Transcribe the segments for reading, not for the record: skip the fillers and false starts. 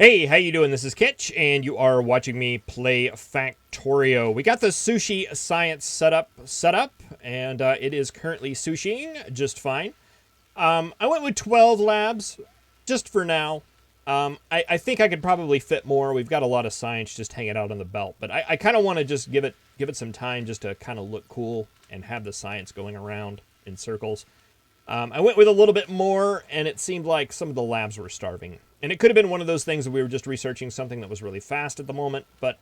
Hey, how you doing? This is Kitch, and you are watching me play Factorio. We got the sushi science set up, and it is currently sushiing just fine. I went with 12 labs, just for now. I think I could probably fit more. We've got a lot of science just hanging out on the belt, but I kind of want to just give it some time just to kind of look cool and have the science going around in circles. I went with a little bit more, and it seemed like some of the labs were starving. And it could have been one of those things that we were just researching something that was really fast at the moment. But,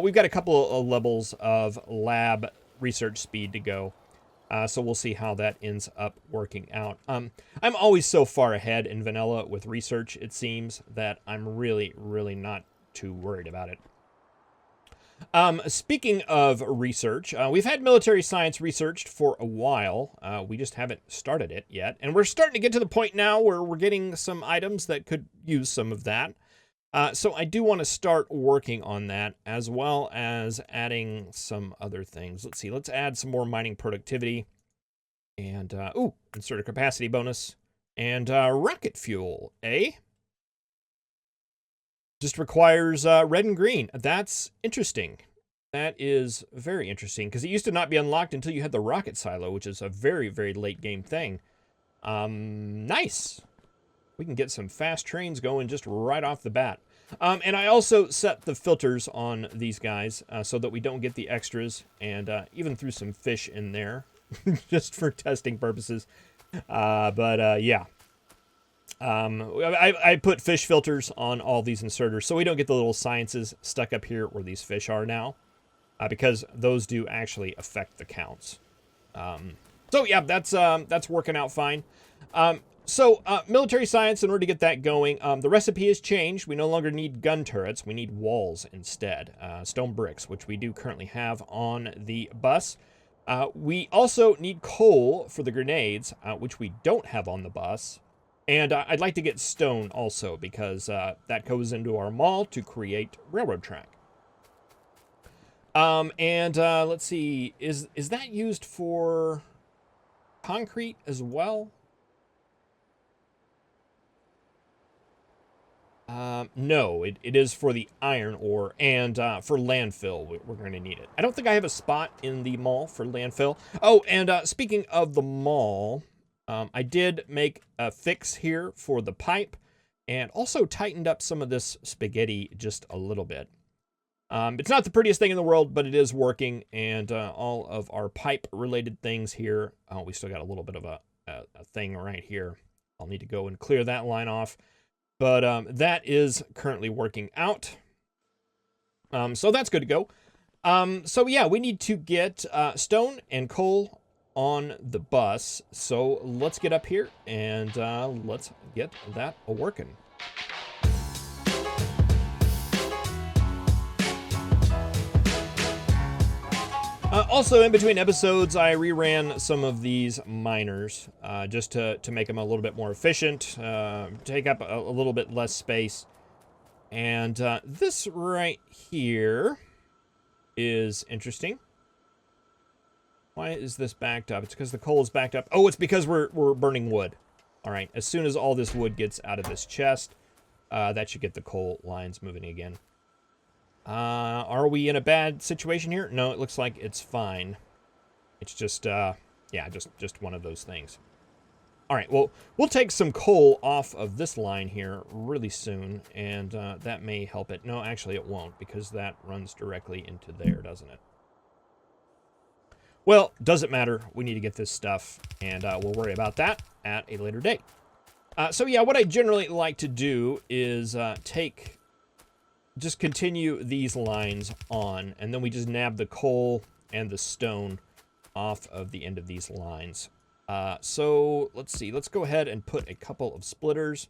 we've got a couple of levels of lab research speed to go. So we'll see how that ends up working out. I'm always so far ahead in vanilla with research, it seems, that I'm really, really not too worried about it. Speaking of research, we've had military science researched for a while. We just haven't started it yet. And we're starting to get to the point now where we're getting some items that could use some of that. So I do want to start working on that, as well as adding some other things. Let's see, let's add some more mining productivity. And, insert a capacity bonus. And rocket fuel, eh? Just requires red and green. That's interesting. That is very interesting, because it used to not be unlocked until you had the rocket silo, which is a very, very late game thing. Nice. We can get some fast trains going just right off the bat. And I also set the filters on these guys so that we don't get the extras, and even threw some fish in there just for testing purposes. Yeah. I put fish filters on all these inserters so we don't get the little sciences stuck up here where these fish are now, because those do actually affect the counts. So yeah, that's working out fine. Military science, in order to get that going, the recipe has changed. We no longer need gun turrets. We need walls instead. Stone bricks, which we do currently have on the bus. We also need coal for the grenades, which we don't have on the bus. And I'd like to get stone also, because that goes into our mall to create railroad track. Let's see, is that used for concrete as well? No, it is for the iron ore, and for landfill, we're going to need it. I don't think I have a spot in the mall for landfill. Oh, and speaking of the mall, I did make a fix here for the pipe, and also tightened up some of this spaghetti just a little bit. It's not the prettiest thing in the world, but it is working, and all of our pipe-related things here, we still got a little bit of a thing right here. I'll need to go and clear that line off. But that is currently working out. So that's good to go. So yeah, we need to get stone and coal on the bus. So let's get up here and let's get that working. Also, in between episodes, I reran some of these miners just to make them a little bit more efficient, take up a little bit less space. And this right here is interesting. Why is this backed up? It's because the coal is backed up. Oh, it's because we're burning wood. All right, as soon as all this wood gets out of this chest, that should get the coal lines moving again. Are we in a bad situation here? No, it looks like it's fine. It's just, yeah, just one of those things. All right, well, we'll take some coal off of this line here really soon, and that may help it. No, actually it won't, because that runs directly into there, doesn't it? Well, doesn't matter. We need to get this stuff, and we'll worry about that at a later date. So yeah, what I generally like to do is just continue these lines on, and then we just nab the coal and the stone off of the end of these lines. So let's see, let's go ahead and put a couple of splitters,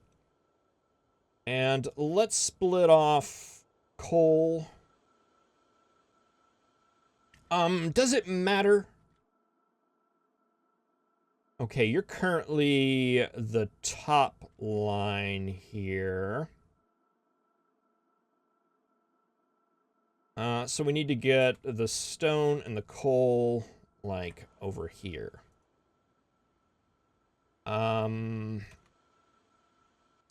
and let's split off coal. Does it matter? Okay, you're currently the top line here. So we need to get the stone and the coal, like, over here.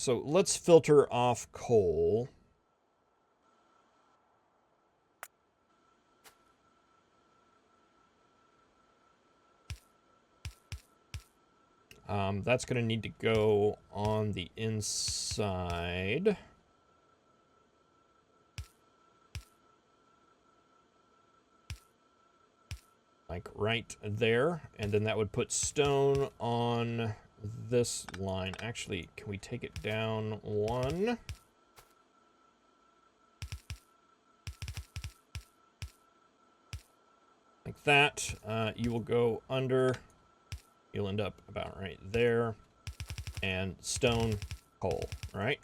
So let's filter off coal. That's going to need to go on the inside. Like right there. And then that would put stone on this line. Actually, can we take it down one? Like that. You will go under. You'll end up about right there. And stone, coal, right?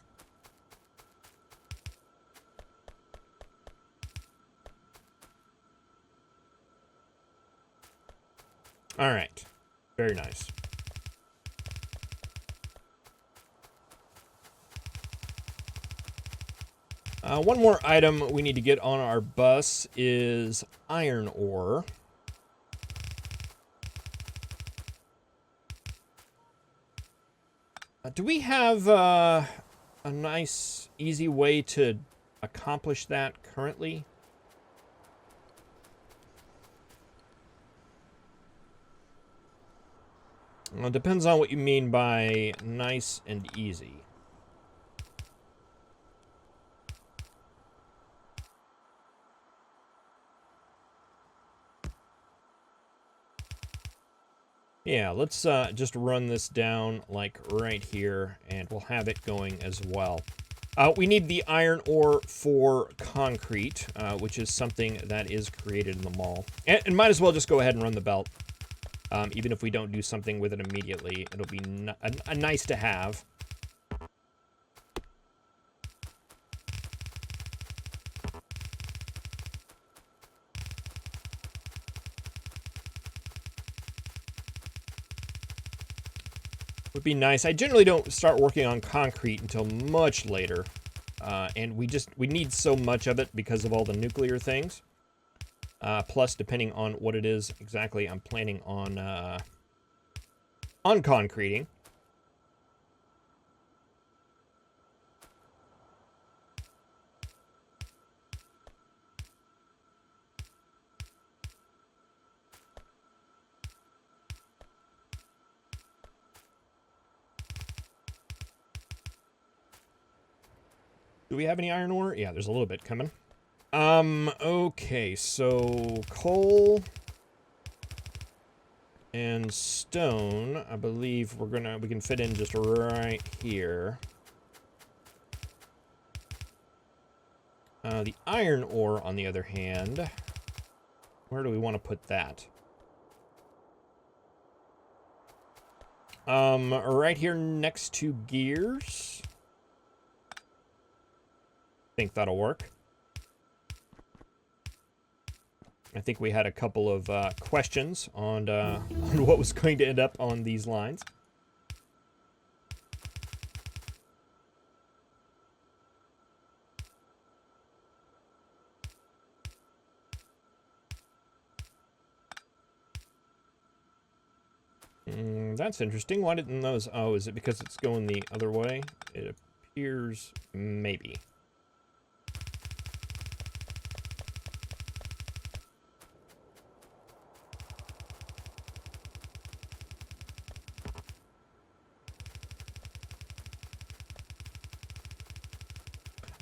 All right. Very nice. One more item we need to get on our bus is iron ore. Do we have a nice, easy way to accomplish that currently? Well, it depends on what you mean by nice and easy. Yeah, let's just run this down like right here, and we'll have it going as well. We need the iron ore for concrete, which is something that is created in the mall. And might as well just go ahead and run the belt. Even if we don't do something with it immediately, it'll be a nice to have. Would be nice. I generally don't start working on concrete until much later. And we need so much of it because of all the nuclear things. Plus, depending on what it is exactly I'm planning on concreting. Do we have any iron ore? Yeah, there's a little bit coming. Okay, so coal and stone, I believe we can fit in just right here. The iron ore, on the other hand, where do we want to put that? Right here next to gears. I think that'll work. I think we had a couple of questions on what was going to end up on these lines. That's interesting. Why didn't those... Oh, is it because it's going the other way? It appears maybe.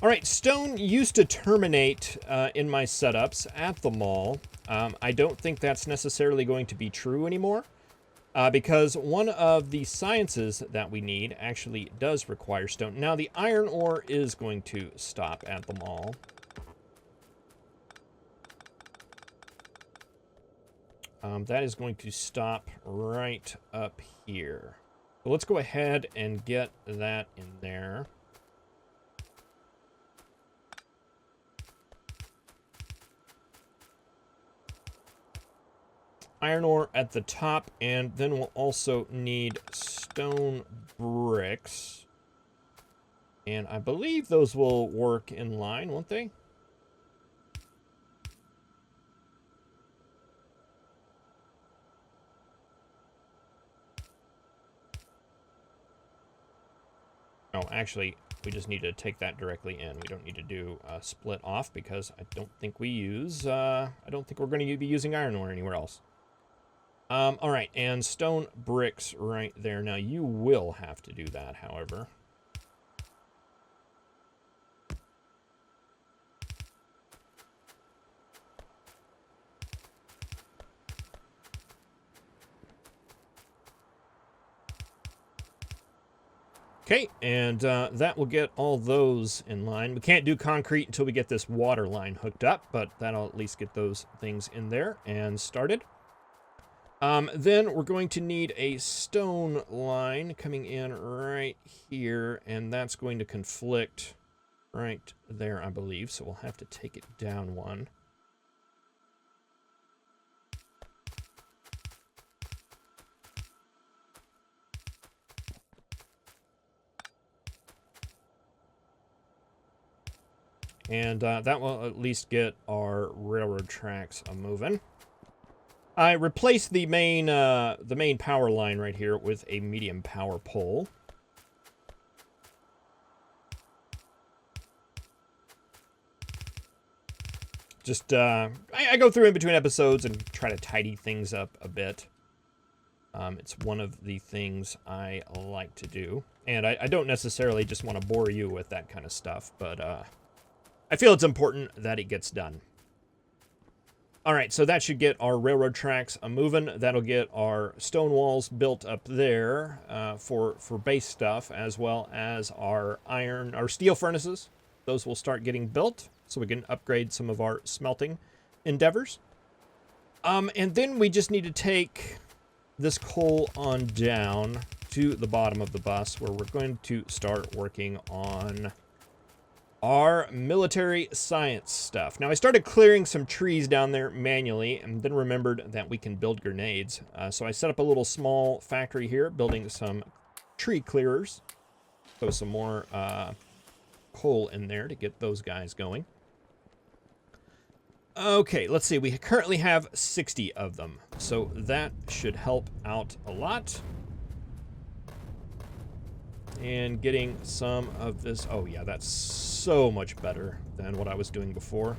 All right, stone used to terminate in my setups at the mall. I don't think that's necessarily going to be true anymore because one of the sciences that we need actually does require stone. Now, the iron ore is going to stop at the mall. That is going to stop right up here. So let's go ahead and get that in there. Iron ore at the top, and then we'll also need stone bricks. And I believe those will work in line, won't they? Oh, actually, we just need to take that directly in. We don't need to do a split off because I don't think we use, I don't think we're going to be using iron ore anywhere else. All right, and stone bricks right there. Now, you will have to do that, however. Okay, and that will get all those in line. We can't do concrete until we get this water line hooked up, but that'll at least get those things in there and started. Then we're going to need a stone line coming in right here, and that's going to conflict right there, I believe. So we'll have to take it down one. And that will at least get our railroad tracks moving. I replaced the main power line right here with a medium power pole. Just I go through in between episodes and try to tidy things up a bit. It's one of the things I like to do, and I don't necessarily just want to bore you with that kind of stuff, but I feel it's important that it gets done. All right, so that should get our railroad tracks moving. That'll get our stone walls built up there for base stuff, as well as our steel furnaces. Those will start getting built, so we can upgrade some of our smelting endeavors. And then we just need to take this coal on down to the bottom of the bus, where we're going to start working on our military science stuff. Now, I started clearing some trees down there manually and then remembered that we can build grenades. So I set up a little small factory here, building some tree clearers. Throw some more coal in there to get those guys going. Okay, let's see. We currently have 60 of them, so that should help out a lot. And getting some of this... Oh, yeah, that's so much better than what I was doing before.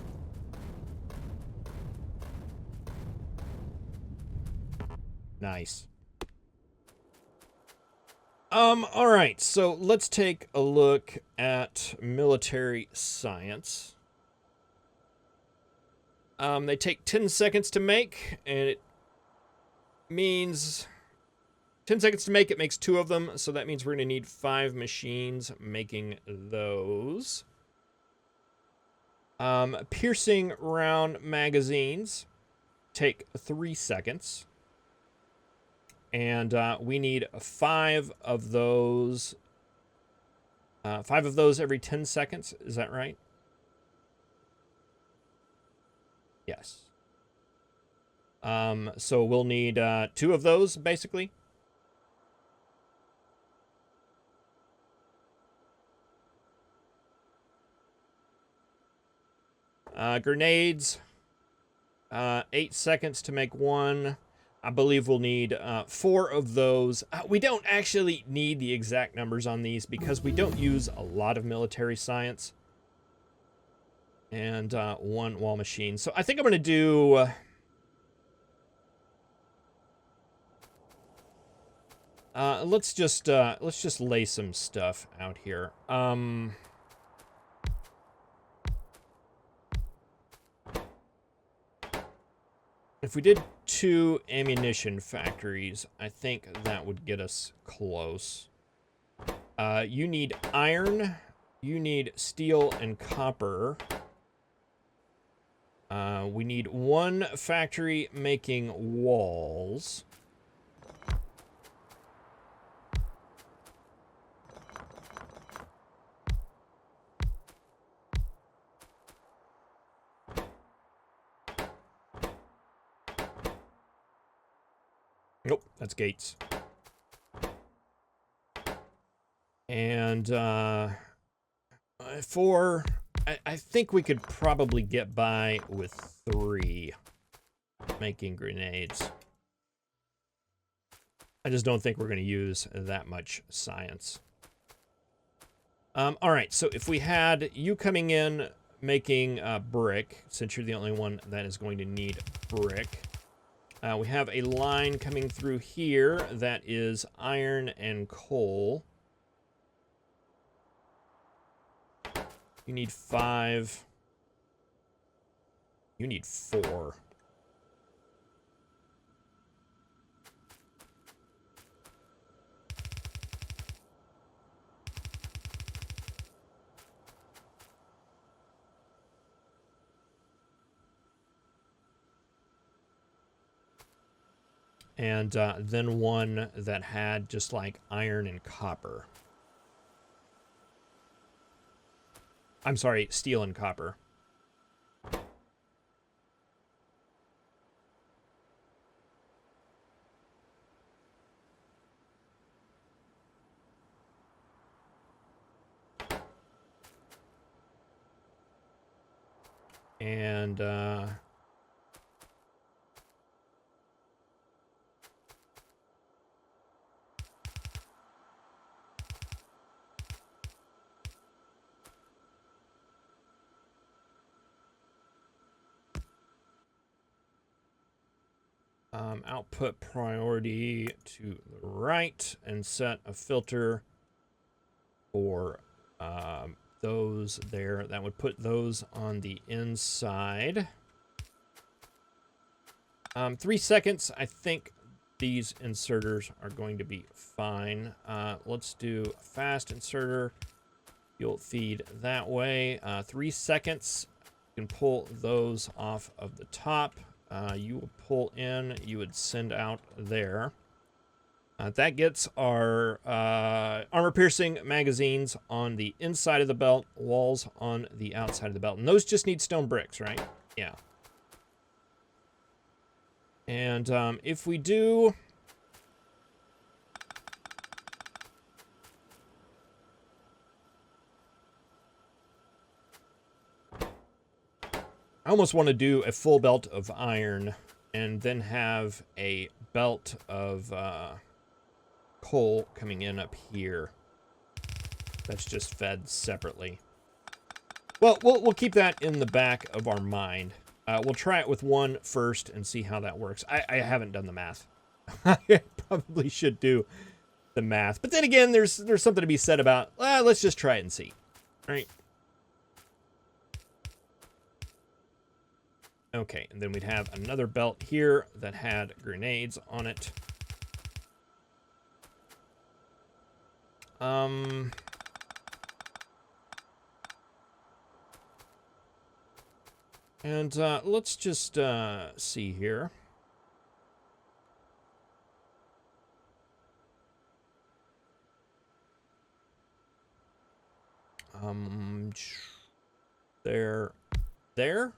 Nice. All right, so let's take a look at military science. They take 10 seconds to make, and it means... 10 seconds to make, it makes 2 of them, so that means we're going to need 5 machines making those. Piercing round magazines take 3 seconds. And we need 5 of those. 5 of those every 10 seconds, is that right? Yes. So we'll need 2 of those, basically. Grenades, 8 seconds to make 1. I believe we'll need 4 of those. We don't actually need the exact numbers on these because we don't use a lot of military science. And 1 wall machine. So I think I'm going to do... let's just lay some stuff out here. If we did 2 ammunition factories, I think that would get us close. You need iron, you need steel and copper. We need 1 factory making walls. Nope, that's gates. And 4, I think we could probably get by with 3 making grenades. I just don't think we're going to use that much science. All right, so if we had you coming in making brick, since you're the only one that is going to need brick, we have a line coming through here that is iron and coal. You need 5. You need 4. And then one that had just like iron and copper. I'm sorry, steel and copper. And output priority to the right and set a filter for those there. That would put those on the inside. 3 seconds. I think these inserters are going to be fine. Let's do fast inserter. You'll feed that way. 3 seconds. You can pull those off of the top. You will pull in. You would send out there. That gets our armor-piercing magazines on the inside of the belt, walls on the outside of the belt. And those just need stone bricks, right? Yeah. And if we do... I almost want to do a full belt of iron and then have a belt of coal coming in up here. That's just fed separately. Well, we'll keep that in the back of our mind. We'll try it with one first and see how that works. I haven't done the math. I probably should do the math. But then again, there's something to be said about, let's just try it and see. All right. Okay, and then we'd have another belt here that had grenades on it. And let's just see here. There.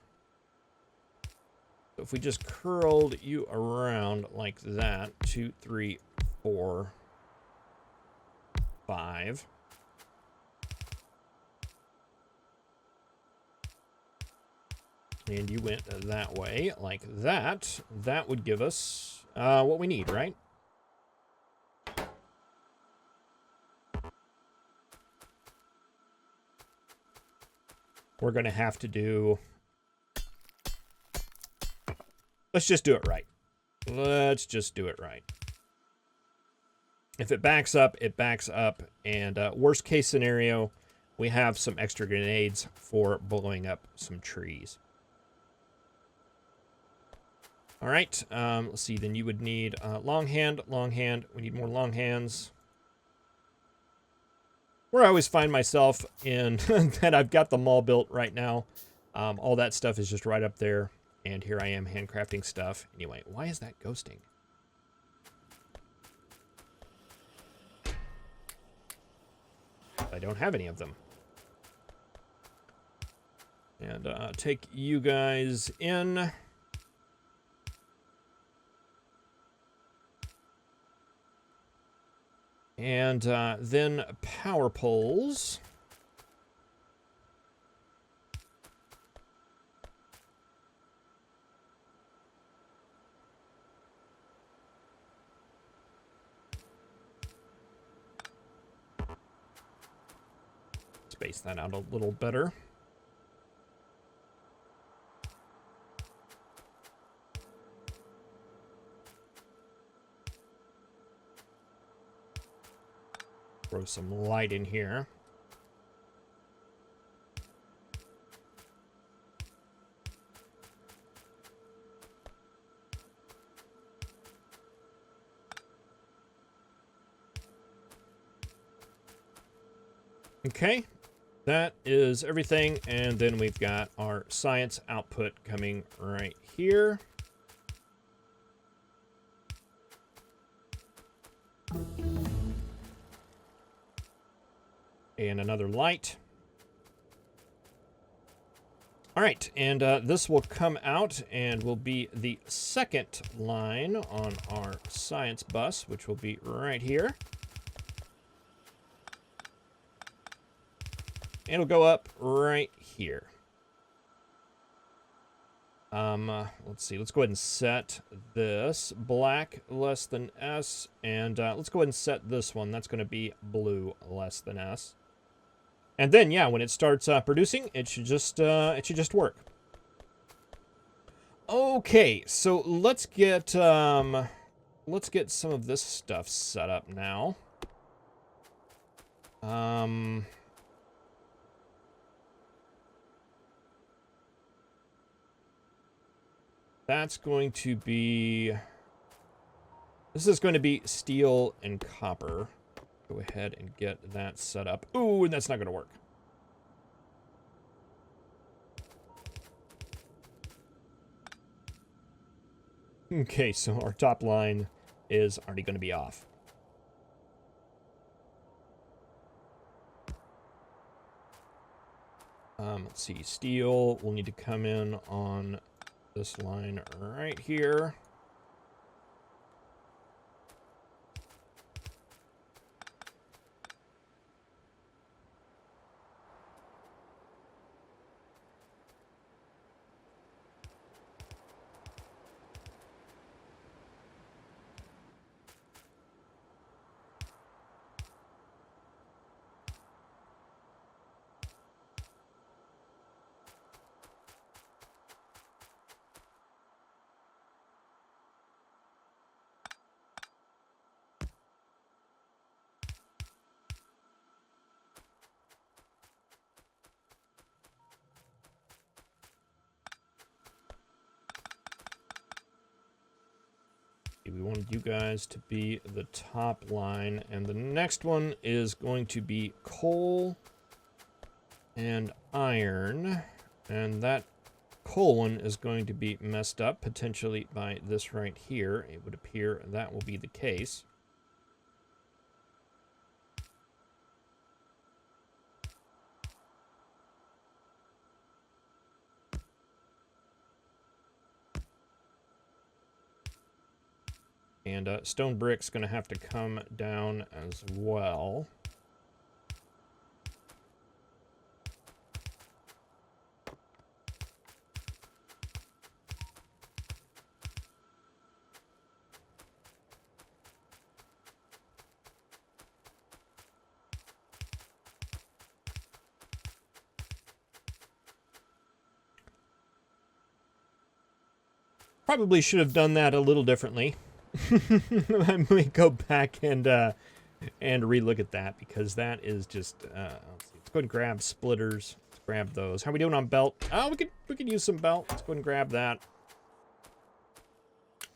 So if we just curled you around like that, 2, 3, 4, 5. And you went that way, like that. That would give us what we need, right? We're going to have to do... Let's just do it right. Let's just do it right. If it backs up, it backs up. And worst case scenario, we have some extra grenades for blowing up some trees. All right, let's see. Then you would need long hand. We need more long hands. Where I always find myself in that I've got the mall built right now. All that stuff is just right up there. And here I am handcrafting stuff. Anyway, why is that ghosting? I don't have any of them. And take you guys in. And then power poles. space that out a little better. Throw some light in here. Okay, that is everything, and then we've got our science output coming right here. And another light. All right, and this will come out and will be the second line on our science bus, which will be right here. And it'll go up right here. Let's see. Let's go ahead and set this black less than S, and let's go ahead and set this one. That's going to be blue less than S. And then, yeah, when it starts producing, it should just work. Okay, so let's get some of this stuff set up now. That's going to be... This is going to be steel and copper. Go ahead and get that set up. Ooh, and that's not going to work. Okay, so our top line is already going to be off. Let's see, steel will need to come in on this line right here. We wanted you guys to be the top line, and the next one is going to be coal and iron, and that coal one is going to be messed up potentially by this right here. It would appear that will be the case. And stone brick's going to have to come down as well. Probably should have done that a little differently. Let me go back and relook at that, because that is just let's see. Let's go ahead and grab splitters. Let's grab those. How are we doing on belt? Oh, we could use some belt. Let's go ahead and grab that.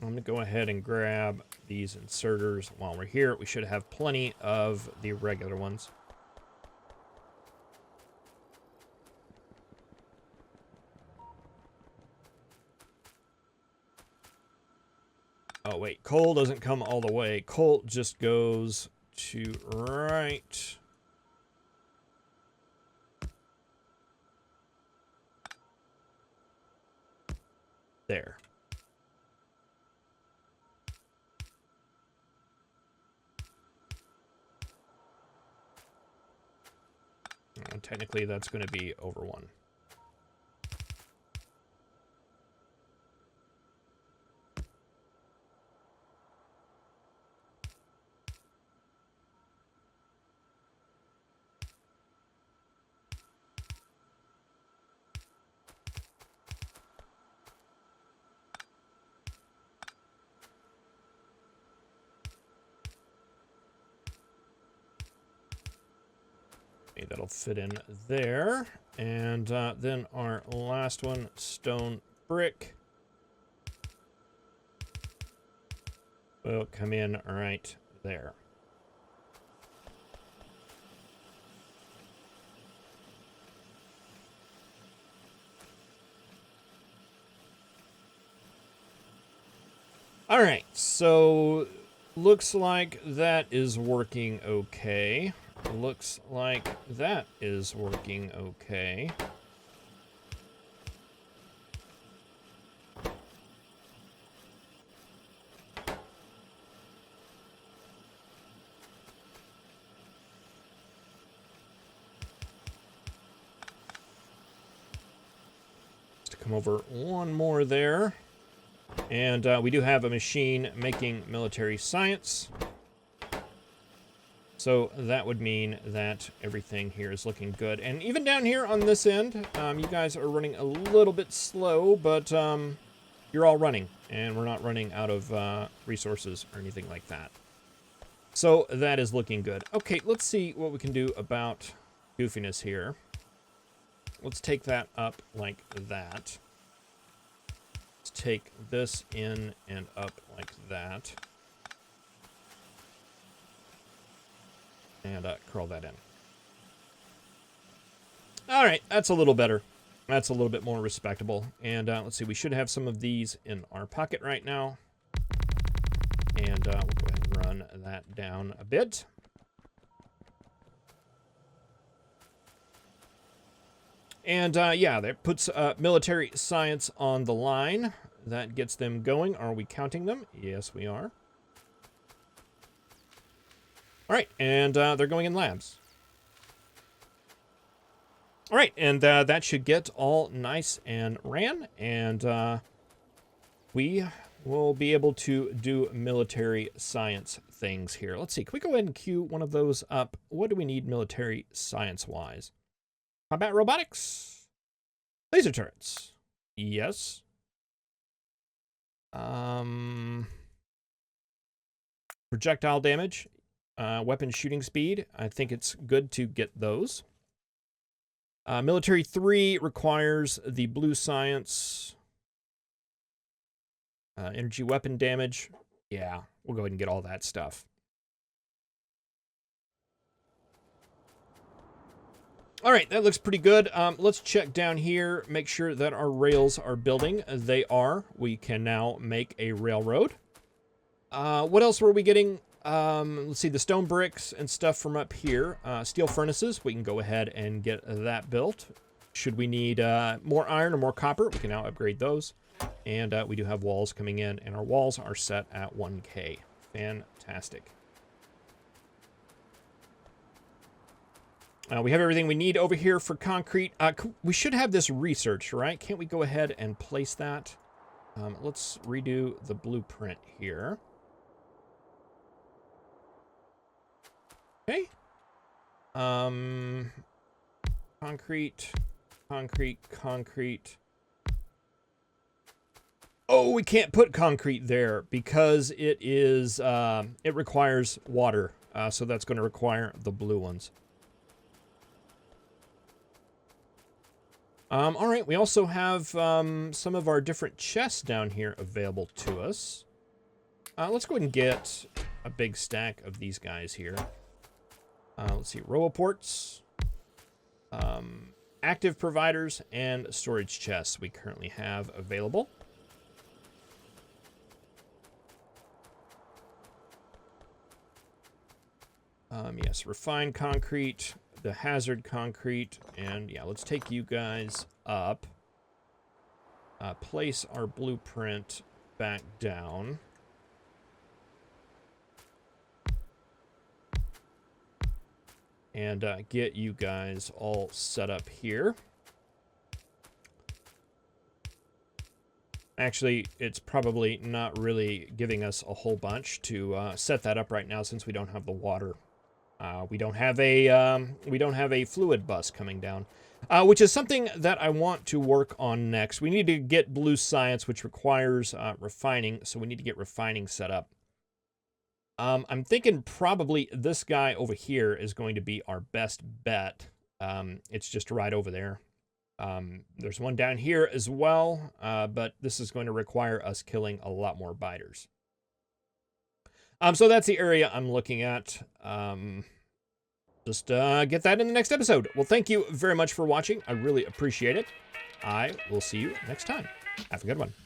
I'm gonna go ahead and grab these inserters while we're here. We should have plenty of the regular ones. Oh, wait. Coal doesn't come all the way. Coal just goes to right there. And technically, that's going to be over one. that'll fit in there. And then our last one, stone brick, will come in right there. All right, so looks like that is working okay. Looks like that is working okay. Just come over one more there. And we do have a machine making military science. So that would mean that everything here is looking good. And even down here on this end, you guys are running a little bit slow, but you're all running. And we're not running out of resources or anything like that. So that is looking good. Okay, let's see what we can do about goofiness here. Let's take that up like that. Take this in and up like that. And curl that in. All right, that's a little better. That's a little bit more respectable. And let's see, we should have some of these in our pocket right now. And we'll go ahead and run that down a bit. And yeah, that puts military science on the line. That gets them going. Are we counting them? Yes, we are. All right, and they're going in labs. All right, and that should get all nice and ran. And we will be able to do military science things here. Let's see, can we go ahead and queue one of those up? What do we need military science-wise? Combat robotics? Laser turrets? Yes. Projectile damage, weapon shooting speed. I think it's good to get those. Military 3 requires the blue science. Energy weapon damage. Yeah, we'll go ahead and get all that stuff. All right, that looks pretty good. Let's check down here, make sure that our rails are building. They are. We can now make a railroad. What else were we getting? Let's see, the stone bricks and stuff from up here. Steel furnaces, we can go ahead and get that built. Should we need more iron or more copper, we can now upgrade those. And we do have walls coming in, and our walls are set at 1K. Fantastic. We have everything we need over here for concrete. We should have this research, right? Can't we go ahead and place that? Let's redo the blueprint here. Okay. Concrete, concrete, concrete. Oh, we can't put concrete there because it is, it requires water. So that's going to require the blue ones. All right, we also have some of our different chests down here available to us. Let's go ahead and get a big stack of these guys here. Let's see, roboports, active providers, and storage chests we currently have available. Yes, refined concrete, the hazard concrete, and yeah, let's take you guys up. Place our blueprint back down. And get you guys all set up here. Actually, it's probably not really giving us a whole bunch to set that up right now since we don't have the water. We don't have a fluid bus coming down, which is something that I want to work on next. We need to get blue science, which requires refining, so we need to get refining set up. I'm thinking probably this guy over here is going to be our best bet It's just right over there. There's one down here as well, but this is going to require us killing a lot more biters. So that's the area I'm looking at. Just get that in the next episode. Well, thank you very much for watching. I really appreciate it. I will see you next time. Have a good one.